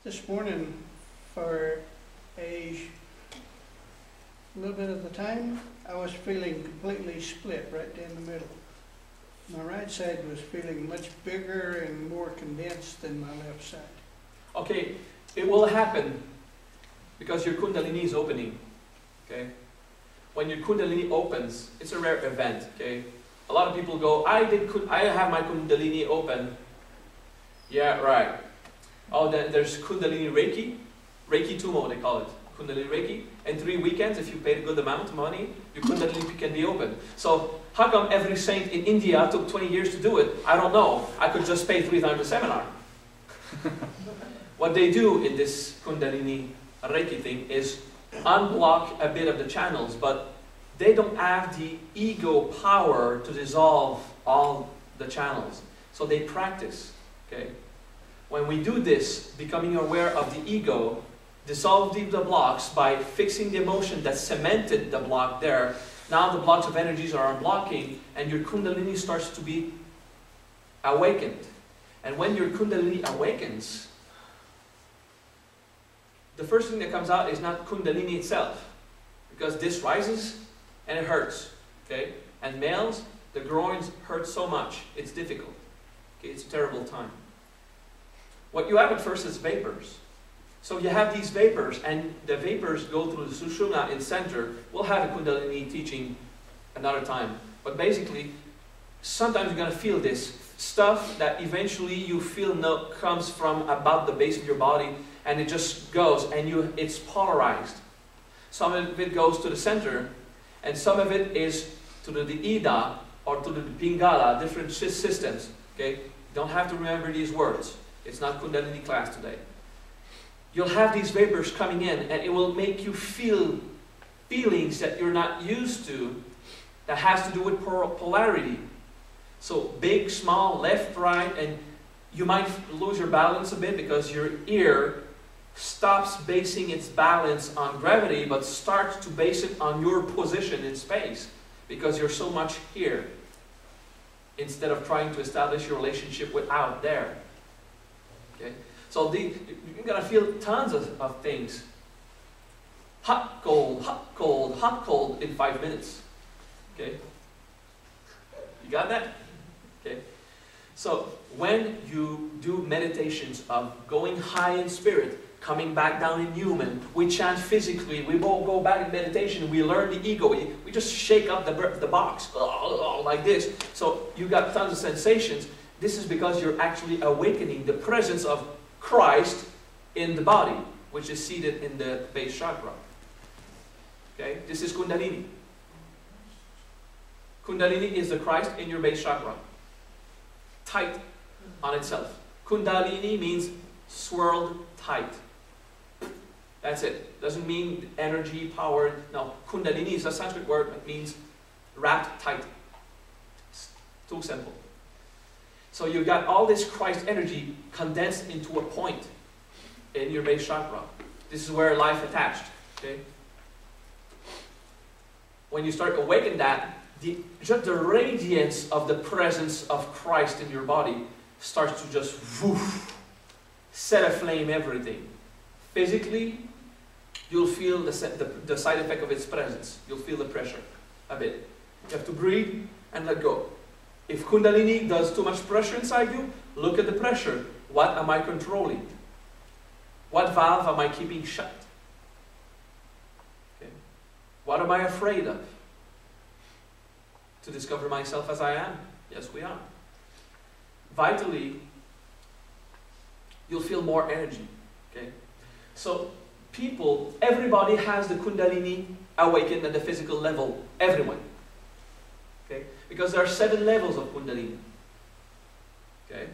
This morning, for a little bit of the time, I was feeling completely split right down the middle. My right side was feeling much bigger and more condensed than my left side. Okay, it will happen because your Kundalini is opening. Okay, when your Kundalini opens, it's a rare event. Okay, a lot of people go, I have my Kundalini open. Yeah, right. Oh, then there's Kundalini Reiki Tumo they call it, Kundalini Reiki. And 3 weekends, if you paid a good amount of money, your Kundalini can be open. So how come every saint in India took 20 years to do it? I don't know. I could just pay 3 times the seminar. What they do in this Kundalini Reiki thing is unblock a bit of the channels, but they don't have the ego power to dissolve all the channels. So they practice. Okay? When we do this, becoming aware of the ego, dissolve the blocks by fixing the emotion that cemented the block there. Now the blocks of energies are unblocking and your Kundalini starts to be awakened. And when your Kundalini awakens, the first thing that comes out is not Kundalini itself, because this rises and it hurts. Okay? And males, the groins hurt so much, it's difficult. Okay? It's a terrible time. What you have at first is vapors. So you have these vapors, and the vapors go through the Sushumna in center. We'll have a Kundalini teaching another time. But basically, sometimes you're going to feel this stuff that eventually you feel comes from about the base of your body, and it just goes, and it's polarized. Some of it goes to the center, and some of it is to the Ida or to the Pingala, different systems. Okay? You don't have to remember these words. It's not Kundalini class today. You'll have these vapors coming in, and it will make you feel feelings that you're not used to, that has to do with polarity. So big, small, left, right, and you might lose your balance a bit because your ear stops basing its balance on gravity, but starts to base it on your position in space, because you're so much here, instead of trying to establish your relationship with out there. Okay? So you're going to feel tons of things. Hot, cold, hot, cold, hot, cold in 5 minutes. Okay? You got that? Okay? So when you do meditations of going high in spirit, coming back down in human, we chant physically, we all go back in meditation, we learn the ego, we just shake up the box, like this. So you got tons of sensations. This is because you're actually awakening the presence of Christ in the body, which is seated in the base chakra. Okay? This is Kundalini. Kundalini is the Christ in your base chakra. Tight on itself. Kundalini means swirled tight. That's it. Doesn't mean energy, power. No. Kundalini is a Sanskrit word that means wrapped tight. It's too simple. So you've got all this Christ energy condensed into a point in your base chakra. This is where life attached. Okay? When you start awakening that, just the radiance of the presence of Christ in your body starts to just woof, set aflame everything. Physically, you'll feel the side effect of its presence. You'll feel the pressure a bit. You have to breathe and let go. If Kundalini does too much pressure inside you, look at the pressure. What am I controlling? What valve am I keeping shut? Okay. What am I afraid of? To discover myself as I am? Yes, we are. Vitally, you'll feel more energy. Okay? So, everybody has the Kundalini awakened at the physical level. Everyone. Okay? Because there are 7 levels of Kundalini. Okay?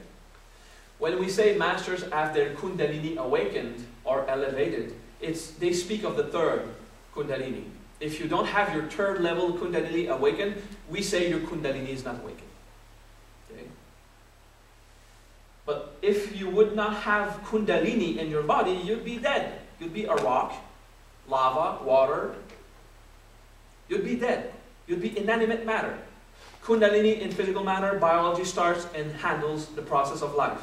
When we say masters have their Kundalini awakened or elevated, they speak of the 3rd Kundalini. If you don't have your 3rd level Kundalini awakened, we say your Kundalini is not awakened. Okay? But if you would not have Kundalini in your body, you'd be dead. You'd be a rock, lava, water. You'd be dead. You'd be inanimate matter. Kundalini in physical matter, biology starts and handles the process of life.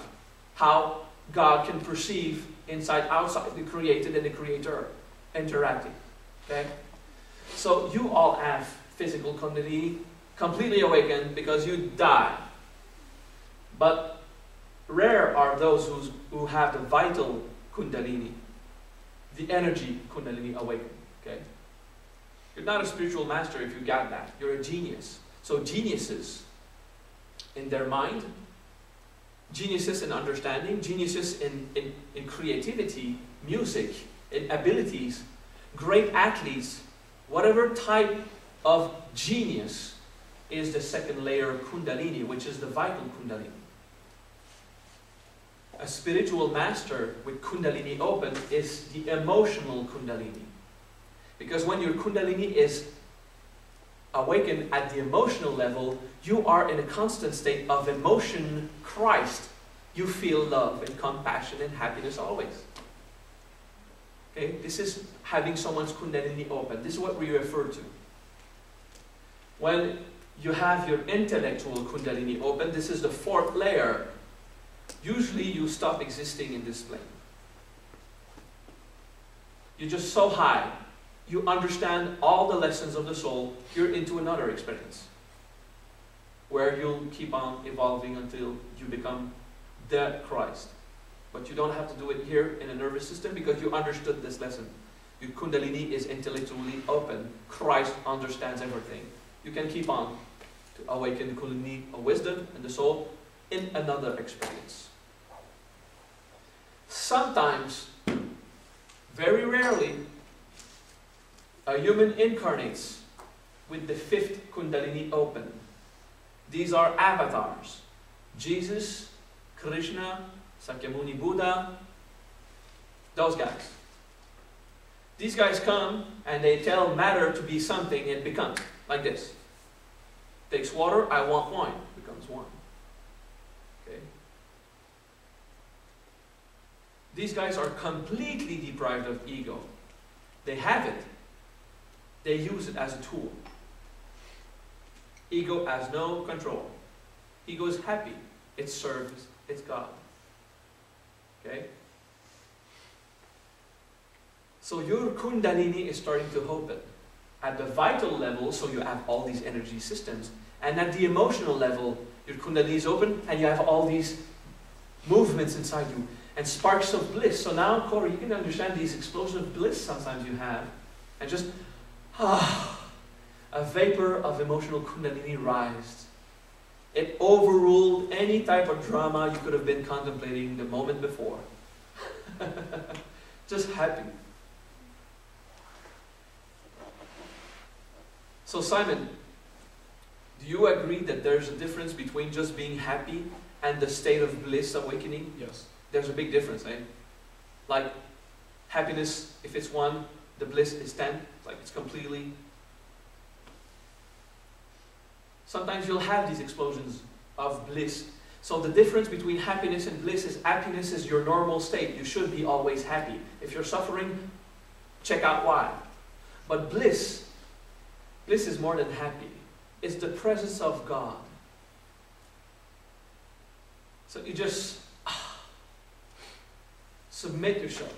How? God can perceive inside, outside, the created and the creator interacting. Okay? So you all have physical Kundalini, completely awakened because you die. But rare are those who have the vital Kundalini, the energy Kundalini awakened. Okay? You're not a spiritual master if you got that. You're a genius. So geniuses in their mind, geniuses in understanding, geniuses in creativity, music, in abilities, great athletes, whatever type of genius is the second layer of Kundalini, which is the vital Kundalini. A spiritual master with Kundalini open is the emotional Kundalini. Because when your Kundalini is awakened at the emotional level, you are in a constant state of emotion Christ. You feel love and compassion and happiness always. Okay? This is having someone's Kundalini open. This is what we refer to. When you have your intellectual Kundalini open, this is the fourth layer. Usually you stop existing in this plane. You're just so high. You understand all the lessons of the soul. You're into another experience where you'll keep on evolving until you become the Christ. But you don't have to do it here in a nervous system because you understood this lesson. Your Kundalini is intellectually open. Christ understands everything. You can keep on to awaken the Kundalini of wisdom and the soul in another experience. Sometimes, very rarely, a human incarnates with the fifth Kundalini open. These are avatars. Jesus, Krishna, Sakyamuni Buddha, those guys. These guys come and they tell matter to be something, it becomes like this. Takes water, I want wine, becomes wine. Okay? These guys are completely deprived of ego. They have it. They use it as a tool. Ego has no control. Ego is happy. It serves its God. Okay? So your Kundalini is starting to open. At the vital level, so you have all these energy systems. And at the emotional level, your Kundalini is open and you have all these movements inside you. And sparks of bliss. So now, Corey, you can understand these explosions of bliss sometimes you have. And just, a vapor of emotional Kundalini rised. It overruled any type of drama you could have been contemplating the moment before. Just happy. So Simon, do you agree that there's a difference between just being happy and the state of bliss awakening? Yes. There's a big difference, eh? Like, happiness, if it's 1, the bliss is 10. Like, it's completely... Sometimes you'll have these explosions of bliss. So the difference between happiness and bliss is happiness is your normal state. You should be always happy. If you're suffering, check out why. But bliss is more than happy. It's the presence of God. So you just submit yourself.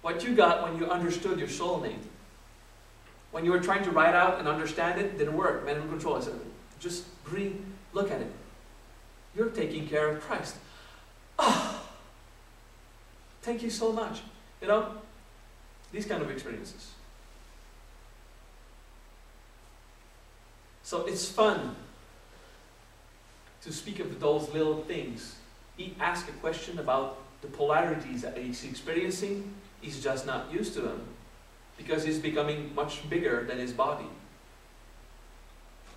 What you got when you understood your soulmate. When you were trying to write out and understand it, didn't work. Mental control. I said, just breathe, look at it. You're taking care of Christ. Thank you so much. You know, these kind of experiences. So it's fun to speak of those little things. He asked a question about the polarities that he's experiencing. He's just not used to them because he's becoming much bigger than his body.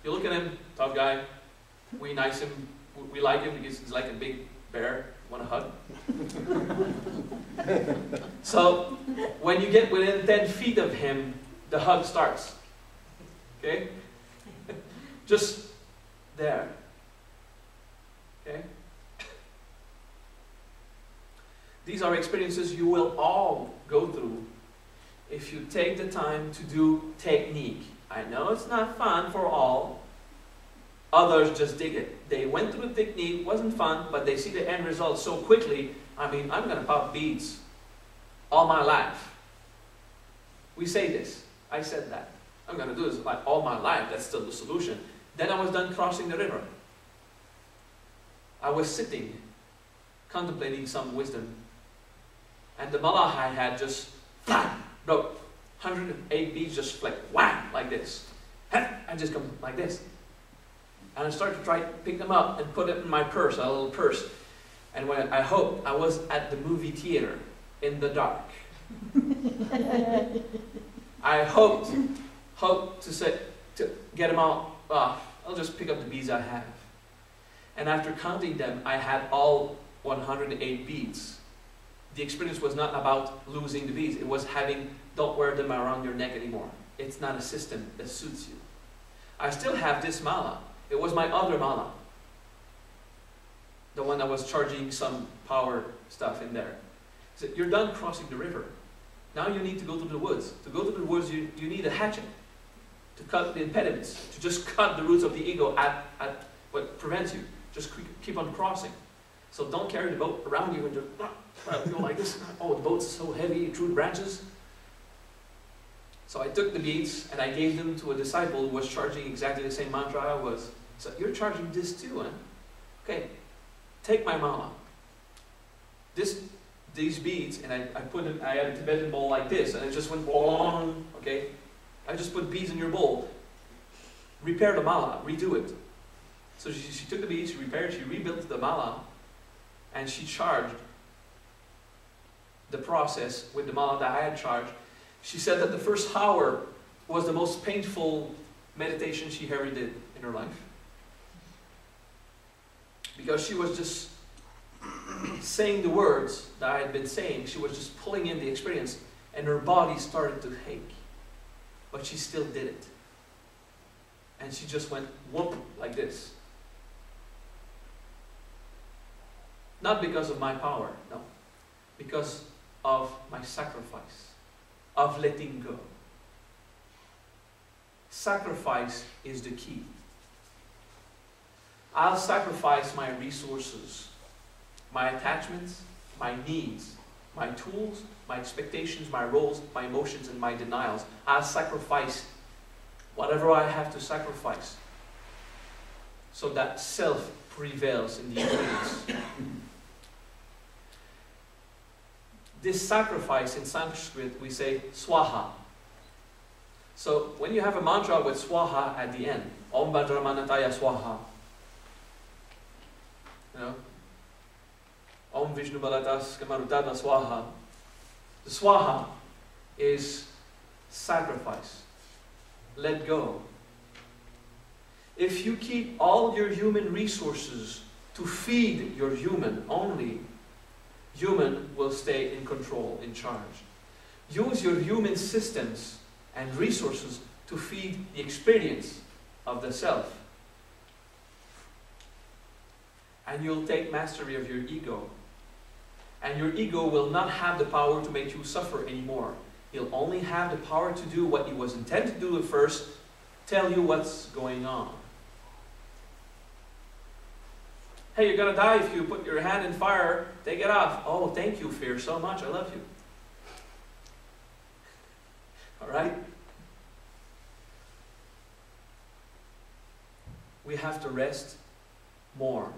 You look at him, tough guy. We like him because he's like a big bear. Want to hug? So when you get within 10 feet of him, the hug starts. Okay? Just there. Okay? These are experiences you will all go through if you take the time to do technique. I know it's not fun for all, Others just dig it. They went through the technique, wasn't fun, but they see the end result so quickly. I mean, I'm going to pop beads all my life. We say this. I said that. I'm going to do this like all my life. That's still the solution. Then I was done crossing the river. I was sitting, contemplating some wisdom. And the malach I had just, broke. 108 beads just like wham, like this. I just come like this. And I started to try to pick them up and put it in my purse, a little purse. And when I hoped I was at the movie theater in the dark. I hoped to get them all off. I'll just pick up the beads I have. And after counting them, I had all 108 beads. The experience was not about losing the beads. It was having, don't wear them around your neck anymore. It's not a system that suits you. I still have this mala. It was my other mala. The one that was charging some power stuff in there. So you're done crossing the river. Now you need to go to the woods. To go to the woods, you need a hatchet to cut the impediments, to just cut the roots of the ego at what prevents you. Just keep on crossing. So don't carry the boat around you and just go like this. Oh, the boat's so heavy through the branches. So I took the beads and I gave them to a disciple who was charging exactly the same mantra I was. So you're charging this too, huh? Okay, take my mala. These beads, and I put them, I had a Tibetan bowl like this, and it just went boom, okay? I just put beads in your bowl. Repair the mala, redo it. So she took the beads, she repaired, she rebuilt the mala, and she charged the process with the mala that I had charged. She said that the first hour was the most painful meditation she ever did in her life. Because she was just saying the words that I had been saying. She was just pulling in the experience, and her body started to ache. But she still did it. And she just went whoop like this. Not because of my power, no. Because of my sacrifice, of letting go. Sacrifice is the key. I'll sacrifice my resources, my attachments, my needs, my tools, my expectations, my roles, my emotions, and my denials. I'll sacrifice whatever I have to sacrifice so that self prevails in the experience. This sacrifice in Sanskrit, we say swaha. So when you have a mantra with swaha at the end, Om Vajramanataya Swaha, you know, Om Vishnu Balatas Kamarutana Swaha. The swaha is sacrifice. Let go. If you keep all your human resources to feed your human only, human will stay in control, in charge. Use your human systems and resources to feed the experience of the self. And you'll take mastery of your ego. And your ego will not have the power to make you suffer anymore. He'll only have the power to do what he was intended to do at first, tell you what's going on. Hey, you're going to die if you put your hand in fire. Take it off. Oh, thank you, fear, so much. I love you. All right? We have to rest more.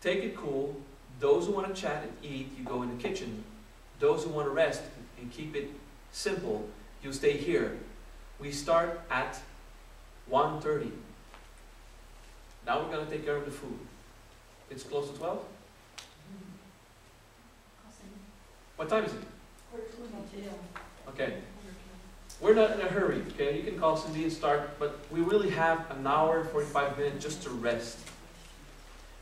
Take it cool. Those who want to chat and eat, you go in the kitchen. Those who want to rest and keep it simple, you stay here. We start at 1:30. Now we're going to take care of the food. It's close to 12? What time is it? Okay. We're not in a hurry, okay? You can call Cindy and start, but we really have an hour and 45 minutes just to rest.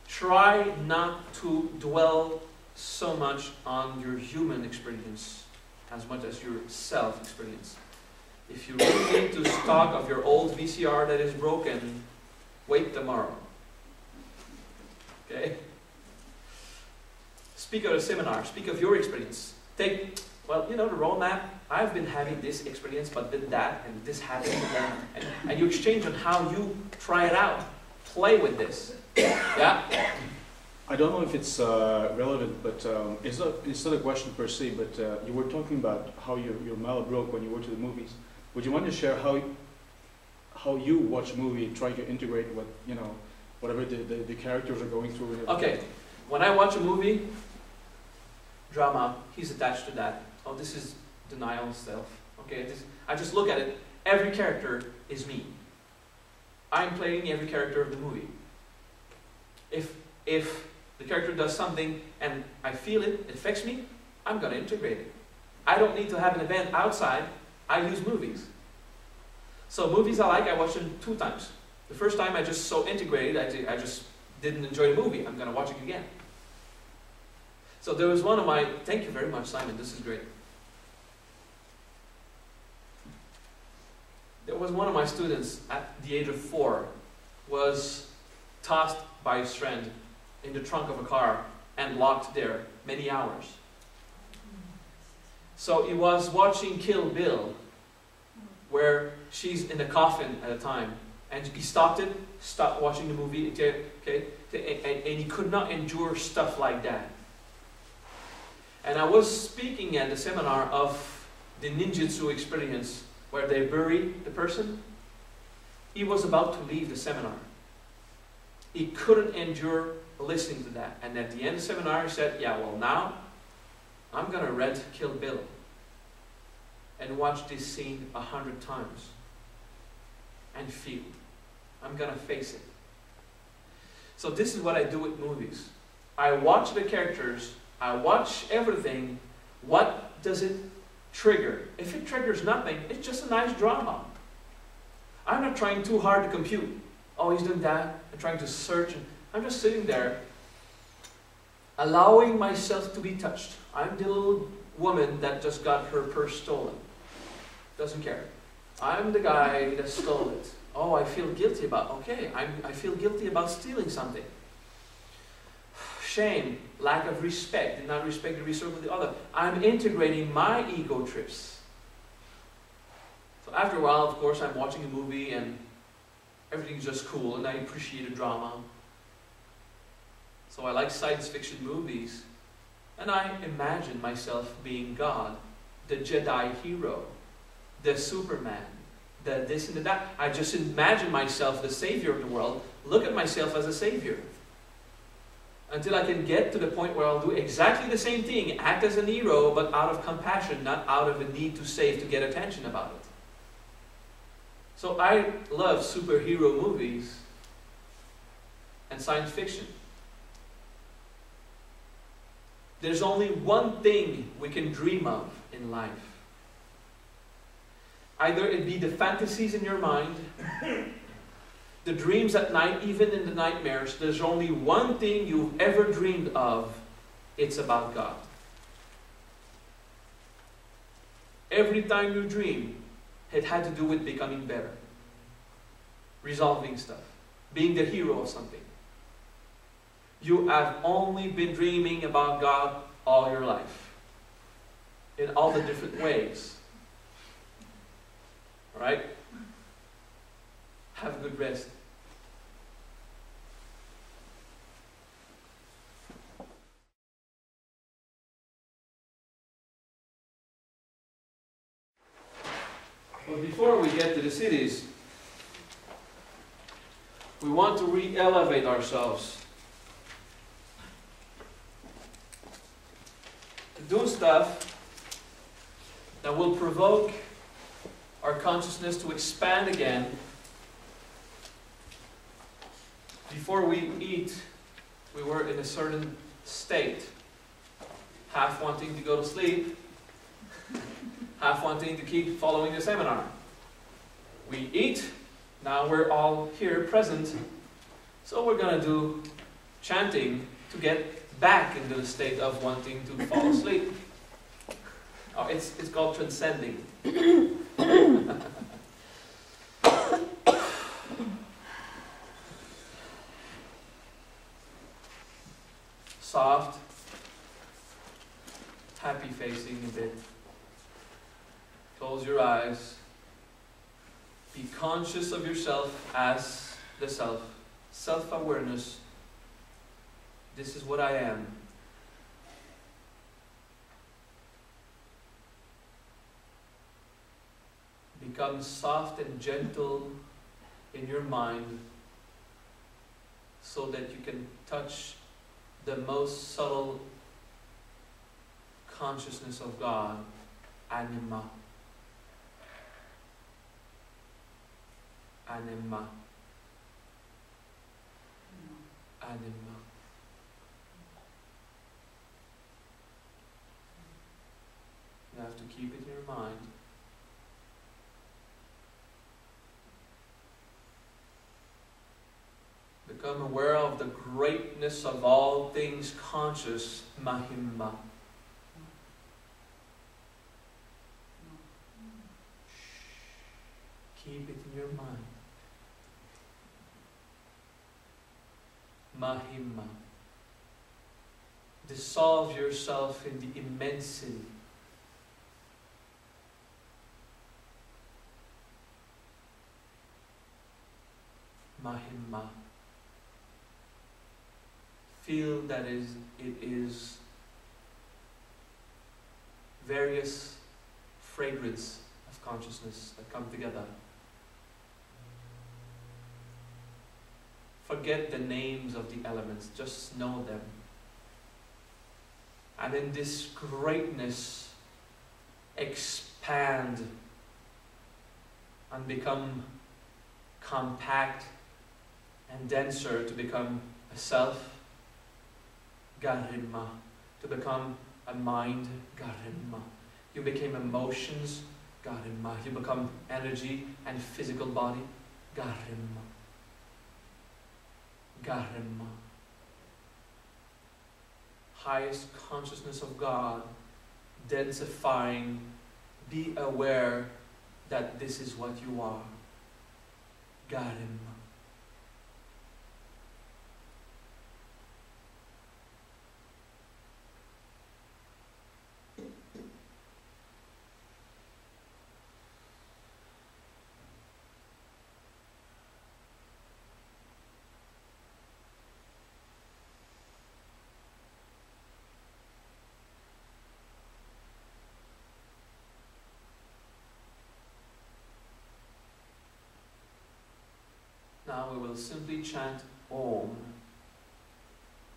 Try not to dwell so much on your human experience as much as your self-experience. If you really need to stock of your old VCR that is broken, wait tomorrow. Okay? Speak at a seminar. Speak of your experience. well, you know, the roadmap, I've been having this experience, but then that, and this happened, and you exchange on how you try it out. Play with this. Yeah? I don't know if it's relevant, but it's not a question per se, but you were talking about how your mallet broke when you went to the movies. Would you want to share how you watch a movie, trying to integrate what, you know, whatever the characters are going through? Okay, when I watch a movie, drama, he's attached to that. Oh, this is denial self. Okay, I just look at it. Every character is me. I'm playing every character of the movie. If the character does something and I feel it, it affects me, I'm going to integrate it. I don't need to have an event outside. I use movies. So movies I watch them 2 times. The first time I just so integrated, I just didn't enjoy the movie. I'm going to watch it again. So there was one of my, thank you very much, Simon, this is great. There was one of my students at the age of 4 was tossed by his friend in the trunk of a car and locked there many hours. So he was watching Kill Bill, where she's in the coffin at a time, and he stopped watching the movie, okay, and he could not endure stuff like that. And I was speaking at the seminar of the ninjutsu experience where they bury the person. He was about to leave the seminar. He couldn't endure listening to that. And at the end of the seminar, he said, yeah, well, now I'm going to rent Kill Bill and watch this scene 100 times and feel. I'm going to face it. So this is what I do with movies. I watch the characters. I watch everything. What does it trigger? If it triggers nothing, it's just a nice drama. I'm not trying too hard to compute. Oh, he's doing that. I'm trying to search. I'm just sitting there, allowing myself to be touched. I'm the little woman that just got her purse stolen. Doesn't care. I'm the guy that stole it. Oh, I feel guilty about, okay, I feel guilty about stealing something. Shame, lack of respect, did not respect the resource of the other. I'm integrating my ego trips. So after a while, of course, I'm watching a movie and everything's just cool and I appreciate the drama. So I like science fiction movies and I imagine myself being God, the Jedi hero, the Superman, the this and the that. I just imagine myself the savior of the world, look at myself as a savior. Until I can get to the point where I'll do exactly the same thing, act as a hero, but out of compassion, not out of a need to save, to get attention about it. So I love superhero movies and science fiction. There's only one thing we can dream of in life. Either it be the fantasies in your mind, the dreams at night, even in the nightmares, there's only one thing you've ever dreamed of. It's about God. Every time you dream, it had to do with becoming better, resolving stuff, being the hero of something. You have only been dreaming about God all your life, in all the different ways. All right? Have a good rest. But before we get to the cities, we want to re-elevate ourselves. To do stuff that will provoke our consciousness to expand again. Before we eat, we were in a certain state, half wanting to go to sleep, half wanting to keep following the seminar. We eat, now we're all here present, so we're going to do chanting to get back into the state of wanting to fall asleep. Oh, it's called transcending. Soft, happy facing a bit. Close your eyes. Be conscious of yourself as the self. Self-awareness. This is what I am. Become soft and gentle in your mind so that you can touch the most subtle consciousness of God, anima. Anima. Anima. You have to keep it in your mind. Become aware of the greatness of all things conscious, Mahimma. Keep it in your mind. Mahimma. Dissolve yourself in the immensity. Mahimma. Feel that it is various fragrance of consciousness that come together. Forget the names of the elements, just know them. And in this greatness, expand and become compact and denser to become a self, Garimma, to become a mind, Garimma. You became emotions, Garimma. You become energy and physical body, Garimma. Garimma. Highest consciousness of God, densifying, be aware that this is what you are, Garimma. Now we will simply chant Om.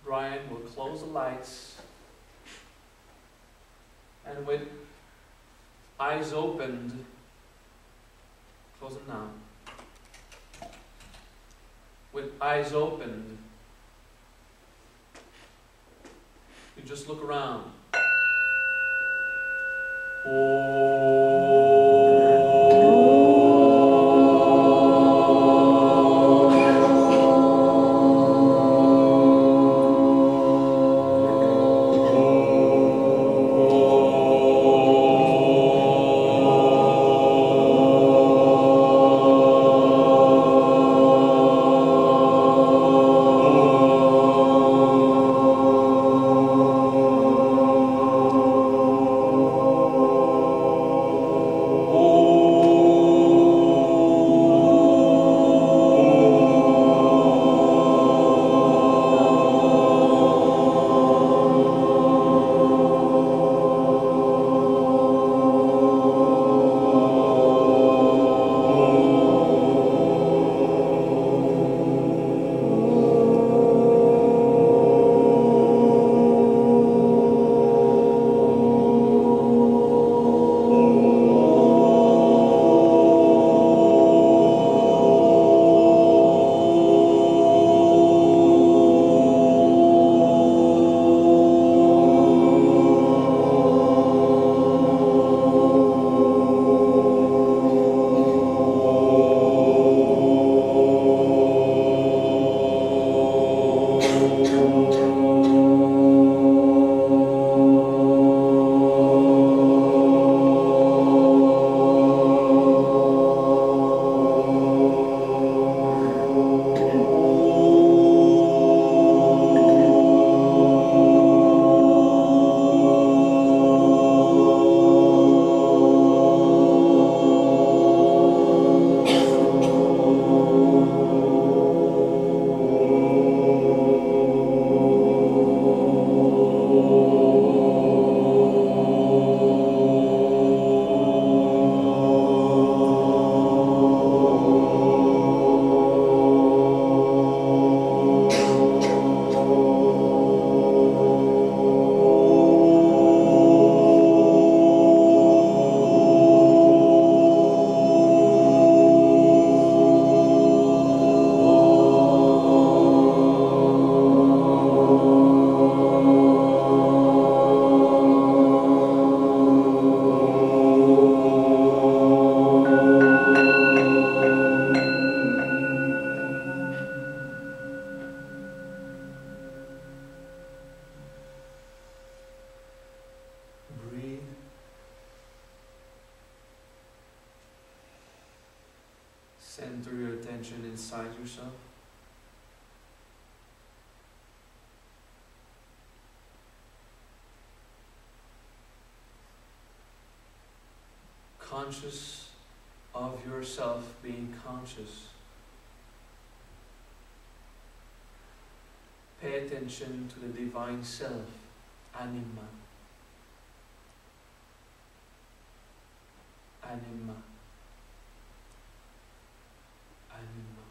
Brian will close the lights, and with eyes opened, close them now. With eyes opened, you just look around. attention inside yourself. Conscious of yourself being conscious. Pay attention to the divine self, anima. Anima. Anima.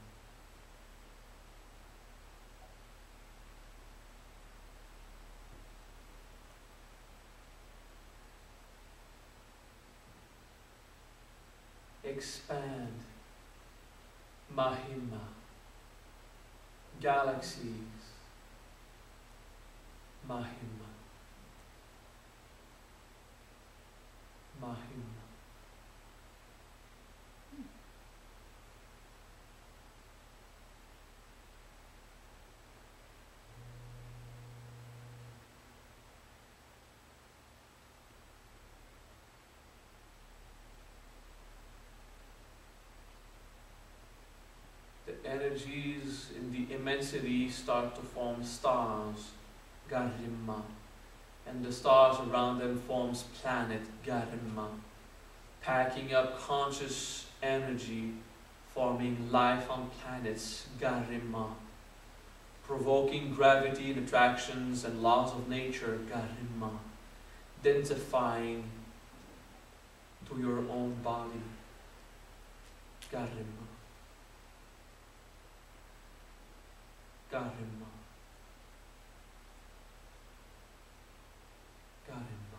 Expand. Mahima. Galaxies. Mahima. Mahima. The energies in the immensity start to form stars, Garima, and the stars around them forms planet, Garima, packing up conscious energy, forming life on planets, Garima, provoking gravity and attractions and laws of nature, Garima, densifying to your own body, Garima. Garima. Garima.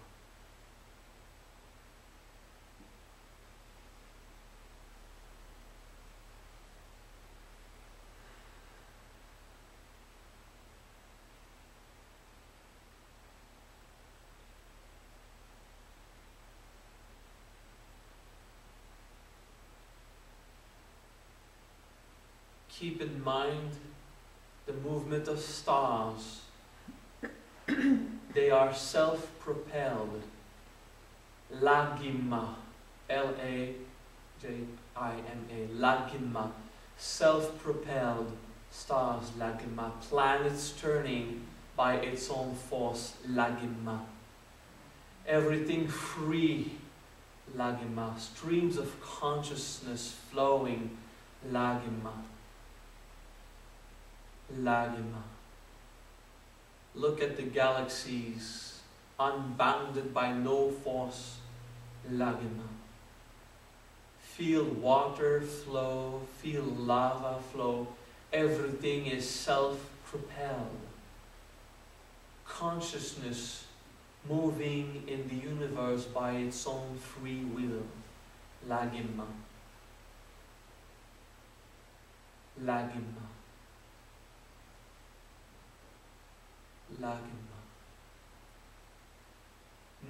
Keep in mind the movement of stars. They are self-propelled. Lagima, L-A-J-I-M-A, Lagima, self-propelled stars, Lagima, planets turning by its own force, Lagima. Everything free, Lagima, streams of consciousness flowing, Lagima. Lagima. Look at the galaxies, unbounded by no force, Lagima. Feel water flow, feel lava flow. Everything is self-propelled. Consciousness moving in the universe by its own free will, Lagima. Lagima. Lagima.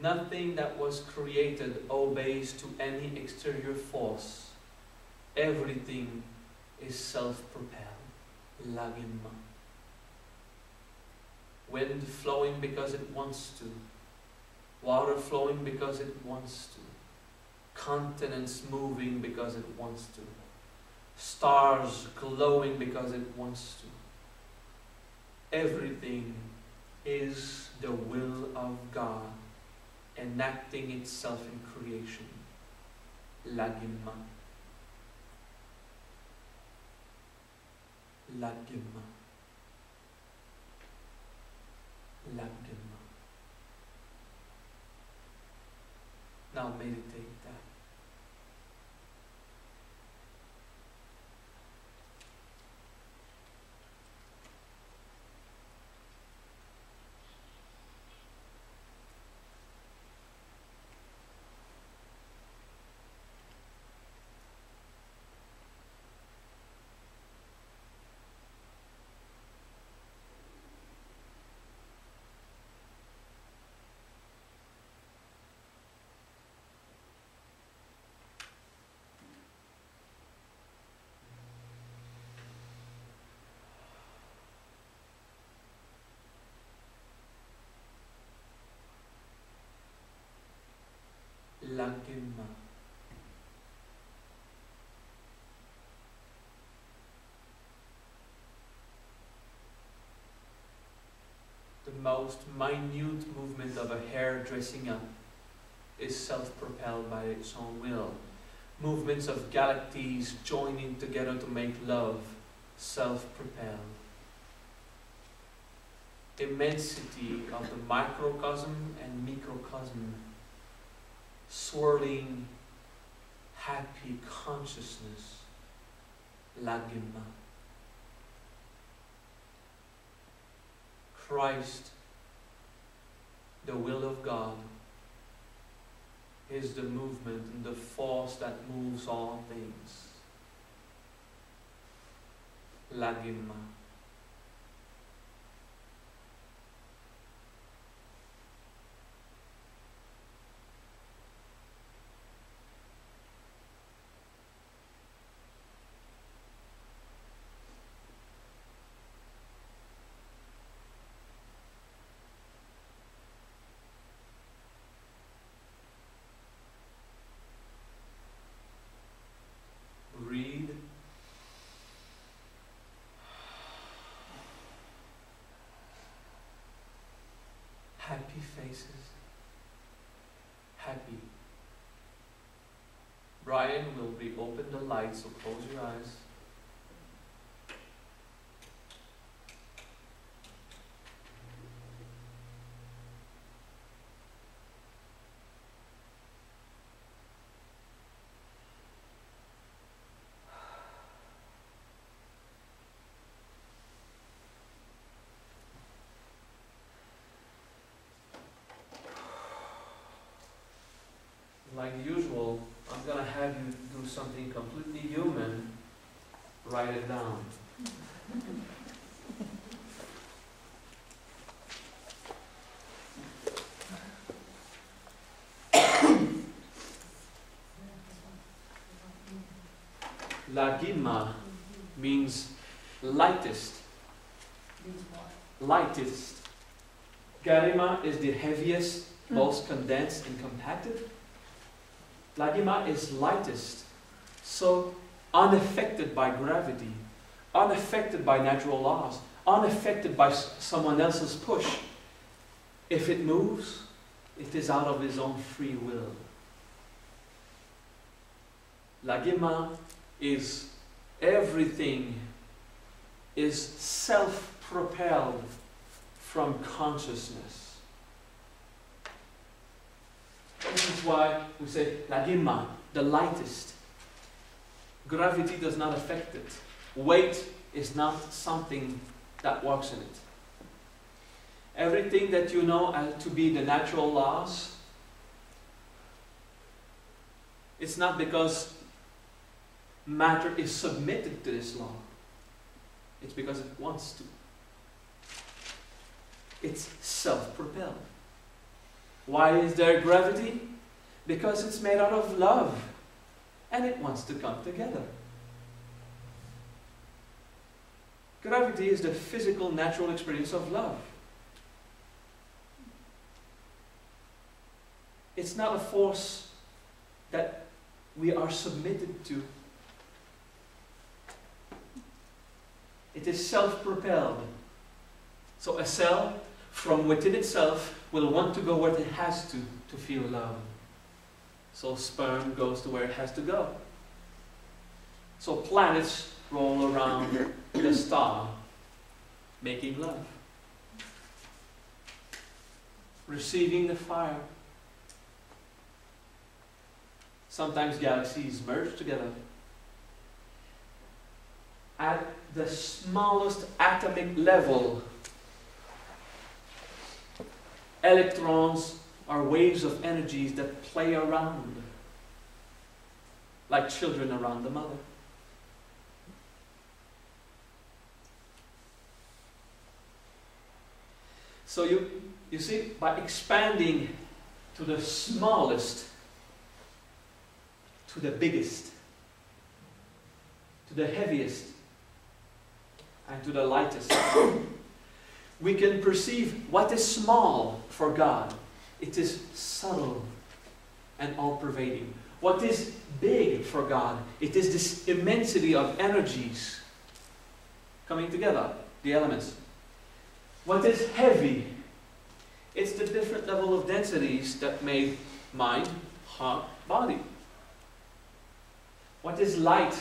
Nothing that was created obeys to any exterior force. Everything is self-propelled. Lagima. Wind flowing because it wants to. Water flowing because it wants to. Continents moving because it wants to. Stars glowing because it wants to. Everything is the will of God enacting itself in creation. Lagima. Lagima. Lagima. Now meditate that. most minute movement of a hair dressing up is self-propelled by its own will. Movements of galaxies joining together to make love, self-propelled. Immensity of the microcosm and microcosm, swirling happy consciousness, lagima. Christ, the will of God, is the movement and the force that moves all things. Lagima. Read happy faces. Happy. Brian will reopen the light, so close your eyes. Like usual, I'm going to have you do something completely human. Write it down. Lagima means lightest. Lightest. Garima is the heaviest, most condensed and compacted. Lagima is lightest, so unaffected by gravity, unaffected by natural laws, unaffected by someone else's push. If it moves, it is out of his own free will. Lagima is everything is self-propelled from consciousness. This is why we say Lagima, the lightest. Gravity does not affect it. Weight is not something that works in it. Everything that you know to be the natural laws, it's not because matter is submitted to this law. It's because it wants to. It's self-propelled. Why is there gravity? Because it's made out of love and it wants to come together. Gravity is the physical, natural experience of love. It's not a force that we are submitted to. It is self-propelled. So a cell from within itself will want to go where it has to feel love. So sperm goes to where it has to go. So planets roll around the star, making love. Receiving the fire. Sometimes galaxies merge together. At the smallest atomic level, electrons are waves of energies that play around, like children around the mother. So you see, by expanding to the smallest, to the biggest, to the heaviest, and to the lightest, we can perceive what is small for God. It is subtle and all-pervading. What is big for God? It is this immensity of energies coming together, the elements. What is heavy It's the different level of densities that made mind, heart, body. What is light?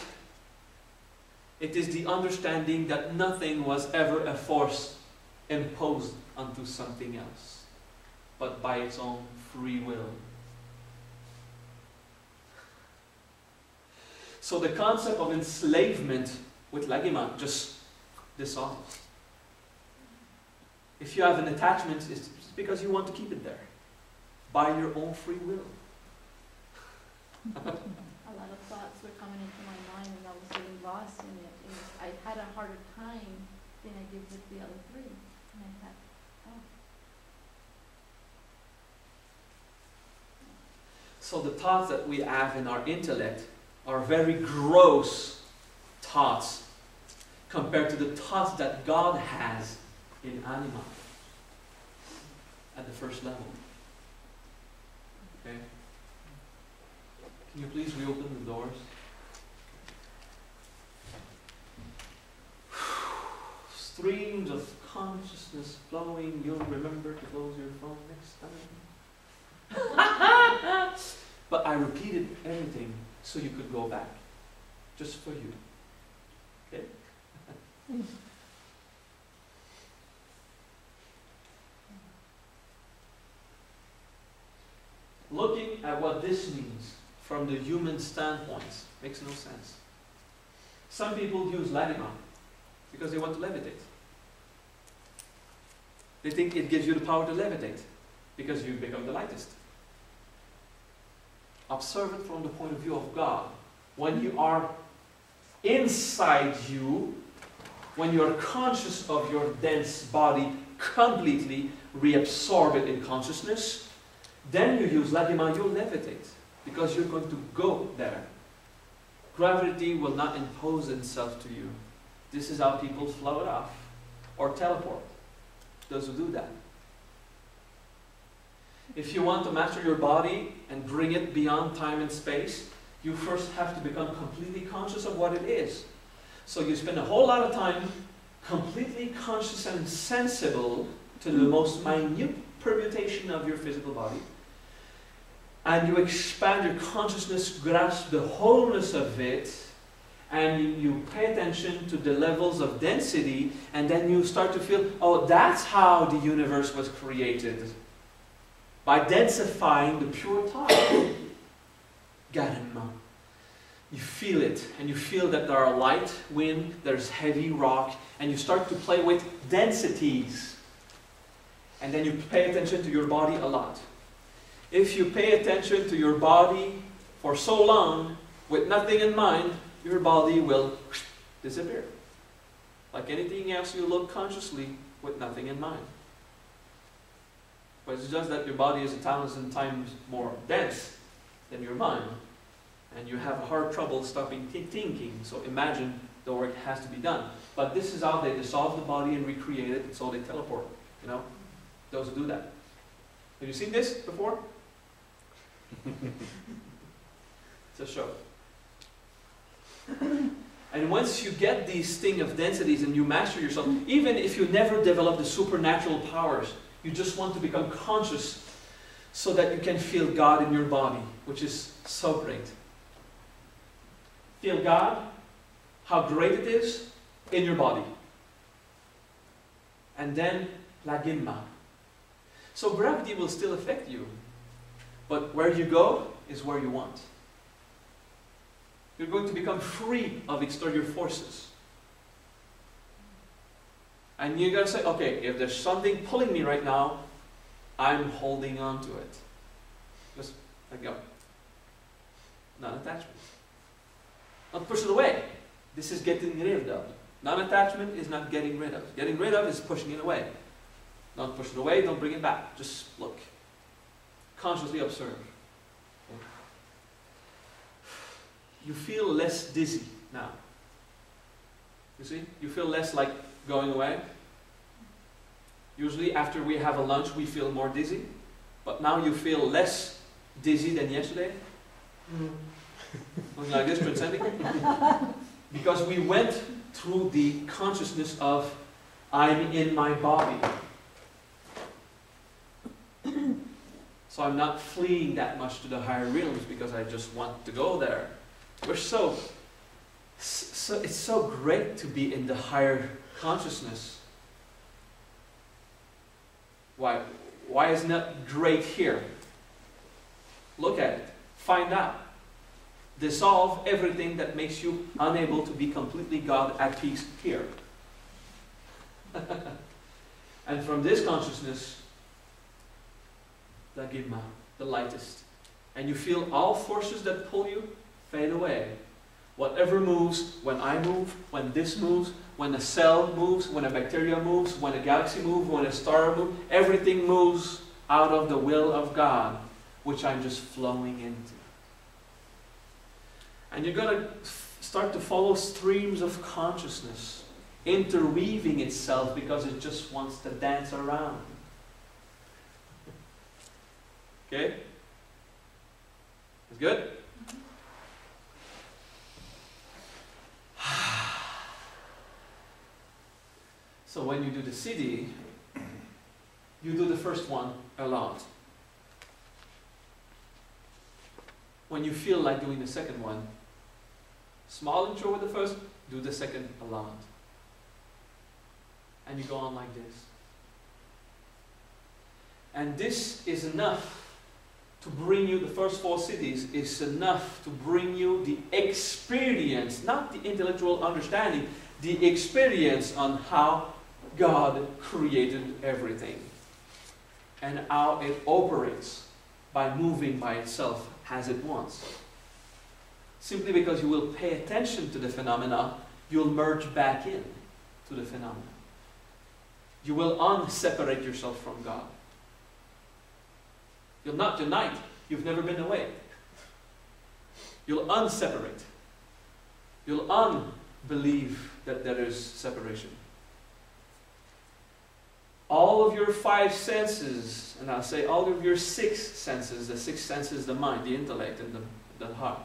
It is the understanding that nothing was ever a force imposed onto something else, but by its own free will. So the concept of enslavement with lagima just dissolves. If you have an attachment, it's because you want to keep it there, by your own free will. A lot of thoughts were coming into my mind and I was getting lost in it. I had a harder time than I did with the other three. And I thought, oh. So the thoughts that we have in our intellect are very gross thoughts compared to the thoughts that God has in anima at the first level. Okay? Can you please reopen the doors? Streams of consciousness flowing. You'll remember to close your phone next time. But I repeated everything so you could go back. Just for you. Okay? Looking at what this means from the human standpoint makes no sense. Some people use lagima because they want to levitate. They think it gives you the power to levitate because you become the lightest. Observe it from the point of view of God. When you are inside you, when you are conscious of your dense body, completely reabsorb it in consciousness, then you use lagima, you'll levitate because you're going to go there. Gravity will not impose itself to you. This is how people float off or teleport. Those who do that. If you want to master your body and bring it beyond time and space, you first have to become completely conscious of what it is. So you spend a whole lot of time completely conscious and sensible to the most minute permutation of your physical body. And you expand your consciousness, grasp the wholeness of it, and you pay attention to the levels of density, and then you start to feel, oh, that's how the universe was created. By densifying the pure thought. Garima. You feel it, and you feel that there are light, wind, there's heavy rock, and you start to play with densities. And then you pay attention to your body a lot. If you pay attention to your body for so long, with nothing in mind, your body will disappear. Like anything else, you look consciously with nothing in mind. But it's just that your body is 1,000 times more dense than your mind. And you have hard trouble stopping thinking. So imagine the work has to be done. But this is how they dissolve the body and recreate it, so they teleport. You know? Those who do that. Have you seen this before? It's a show. And once you get these thing of densities and you master yourself, even if you never develop the supernatural powers, you just want to become conscious so that you can feel God in your body, which is so great. Feel God, how great it is in your body. And then lagima. So gravity will still affect you, but where you go is where you want. You're going to become free of exterior forces. And you're going to say, okay, if there's something pulling me right now, I'm holding on to it. Just let go. Non-attachment. Not push it away. This is getting rid of. Non-attachment is not getting rid of. Getting rid of is pushing it away. Don't push it away, don't bring it back. Just look. Consciously observe. You feel less dizzy now. You see? You feel less like going away. Usually after we have a lunch we feel more dizzy. But now you feel less dizzy than yesterday. Something like this, transcending. Because we went through the consciousness of I'm in my body. So I'm not fleeing that much to the higher realms because I just want to go there. It's so great to be in the higher consciousness. Why isn't it great here? Look at it. Find out. Dissolve everything that makes you unable to be completely God at peace here. And from this consciousness, the Gidma, the lightest. And you feel all forces that pull you fade away. Whatever moves, when I move, when this moves, when a cell moves, when a bacteria moves, when a galaxy moves, when a star moves, everything moves out of the will of God, which I'm just flowing into. And you're going to start to follow streams of consciousness, interweaving itself because it just wants to dance around. Okay? That's good? So when you do the CD, you do the first one a lot. When you feel like doing the second one, small intro with the first, do the second a lot. And you go on like this. And this is enough to bring you, the first 4 cities is enough to bring you the experience, not the intellectual understanding, the experience on how God created everything and how it operates by moving by itself as it wants. Simply because you will pay attention to the phenomena, you'll merge back in to the phenomena. You will unseparate yourself from God. You'll not unite. You've never been away. You'll unseparate. You'll unbelieve that there is separation. All of your 5 senses, and I'll say all of your 6 senses, the 6th sense is the mind, the intellect, and the heart.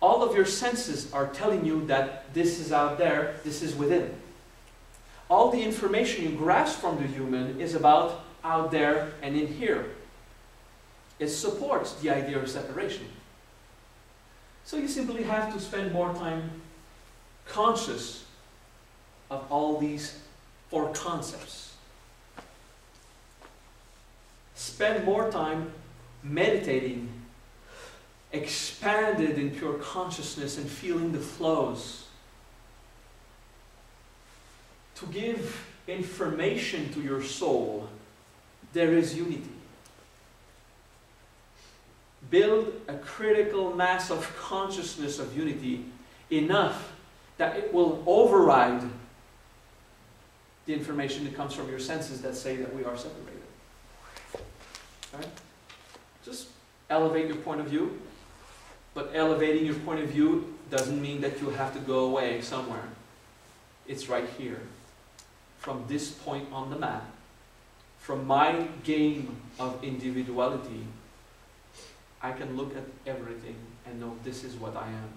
All of your senses are telling you that this is out there, this is within. All the information you grasp from the human is about out there and in here. It supports the idea of separation. So you simply have to spend more time conscious of all these 4 concepts. Spend more time meditating, expanded in pure consciousness and feeling the flows. To give information to your soul, there is unity. Build a critical mass of consciousness of unity enough that it will override the information that comes from your senses that say that we are separated. Right? Just elevate your point of view, but elevating your point of view doesn't mean that you have to go away somewhere. It's right here. From this point on the map, from my game of individuality, I can look at everything and know this is what I am.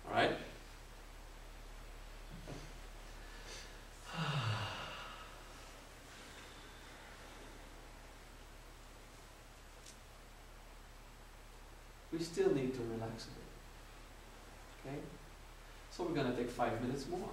Alright? We still need to relax a bit. Okay? So we're going to take 5 minutes more.